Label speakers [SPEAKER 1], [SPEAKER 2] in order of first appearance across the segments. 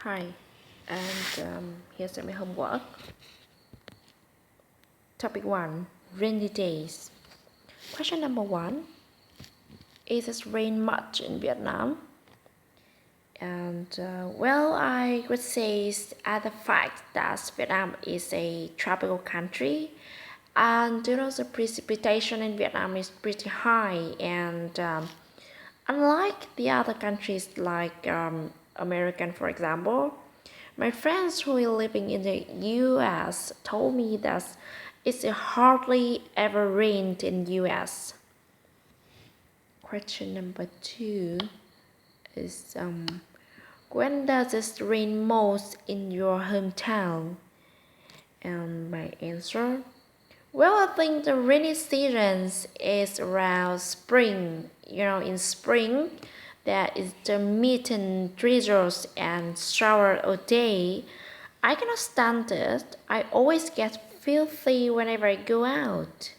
[SPEAKER 1] Hi, and here's my homework. Topic 1, rainy days. Question number 1, is it rain much in Vietnam? And I would say at the fact that Vietnam is a tropical country, and the precipitation in Vietnam is pretty high, and unlike the other countries like American, for example, my friends who are living in the US told me that it's hardly ever rained in US. Question number 2 is when does it rain most in your hometown? And my answer, well, I think the rainy season is around spring. In spring, there is the mitten drizzles and shower a day. I cannot stand it. I always get filthy whenever I go out.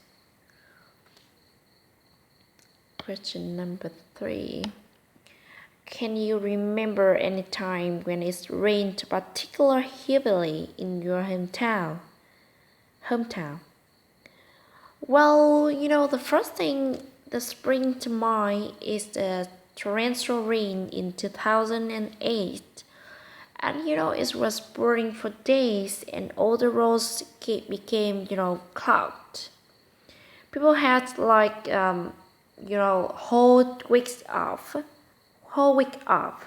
[SPEAKER 1] Question number 3. Can you remember any time when it's rained particularly heavily in your hometown? Well, the first thing that springs to mind is the torrential rain in 2008. And it was pouring for days, and all the roads became clogged. People had whole week off,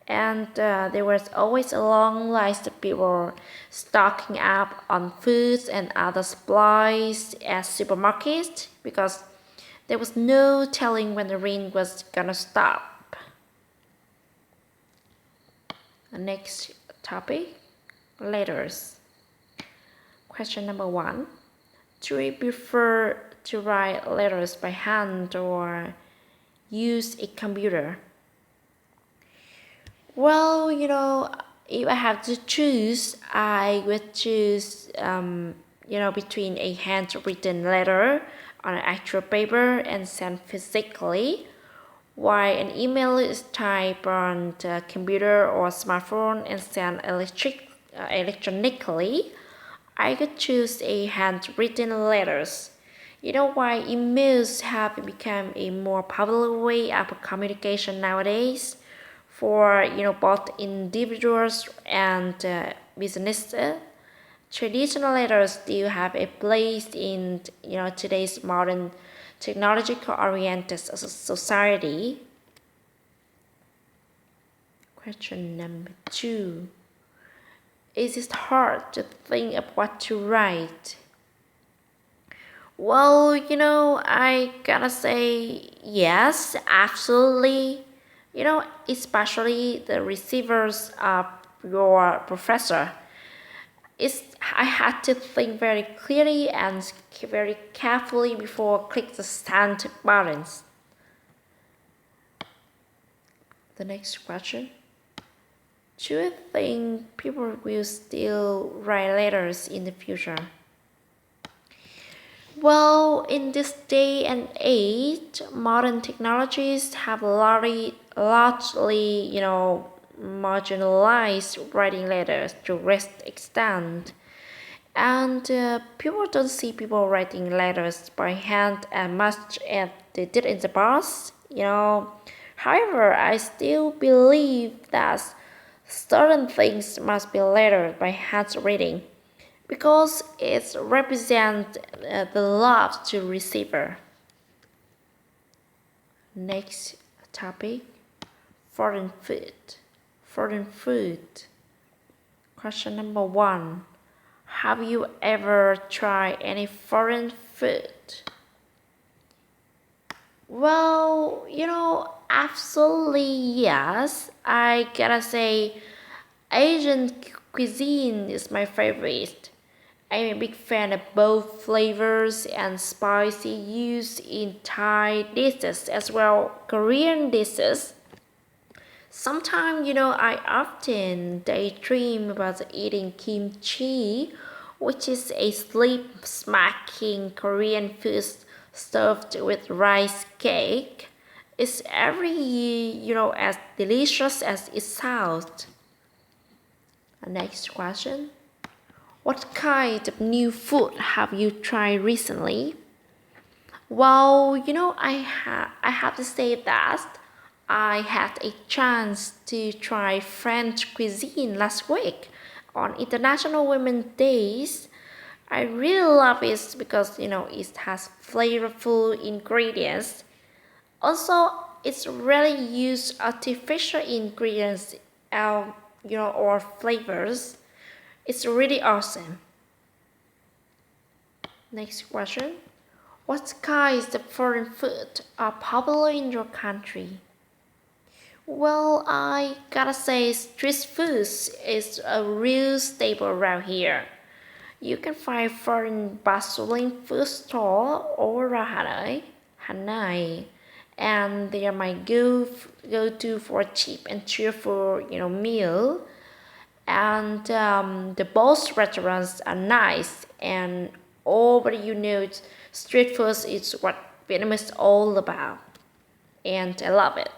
[SPEAKER 1] and there was always a long list of people stocking up on foods and other supplies at supermarkets because there was no telling when the rain was gonna stop. The next topic, letters. Question number 1. Do you prefer to write letters by hand or use a computer? Well, if I have to choose, I would choose, between a handwritten letter on an actual paper and sent physically, while an email is typed on the computer or smartphone and sent electronically. I could choose a handwritten letters. You know why emails have become a more popular way of communication nowadays for both individuals and businesses. Traditional letters still have a place in today's modern technological oriented society. Question number 2. Is it hard to think of what to write? Well, I gotta say yes, absolutely. Especially the receivers of your professor. I had to think very clearly and very carefully before click the send buttons. The next question. Do you think people will still write letters in the future? Well, in this day and age, modern technologies have largely marginalized writing letters to great extent. And people don't see people writing letters by hand as much as they did in the past. However, I still believe that certain things must be lettered by handwriting because it represents the love to receiver. Next topic, foreign food. Foreign food. Question number 1. Have you ever tried any foreign food? Well, absolutely yes. I gotta say, Asian cuisine is my favorite. I'm a big fan of both flavors and spicy used in Thai dishes as well Korean dishes. Sometimes, I often daydream about eating kimchi, which is a sleep smacking Korean food stuffed with rice cake. It's as delicious as it sounds. Next question. What kind of new food have you tried recently? Well, I have to say that I had a chance to try French cuisine last week on International Women's Days. I really love it because it has flavorful ingredients. Also, it's really used artificial ingredients, or flavors. It's really awesome. Next question. What kinds of foreign food are popular in your country? Well, I gotta say, street food is a real staple around here. You can find foreign bustling food stall all around Hanoi, and they are my go-to for cheap and cheerful, meal. And the both restaurants are nice, and street food is what Vietnam is all about, and I love it.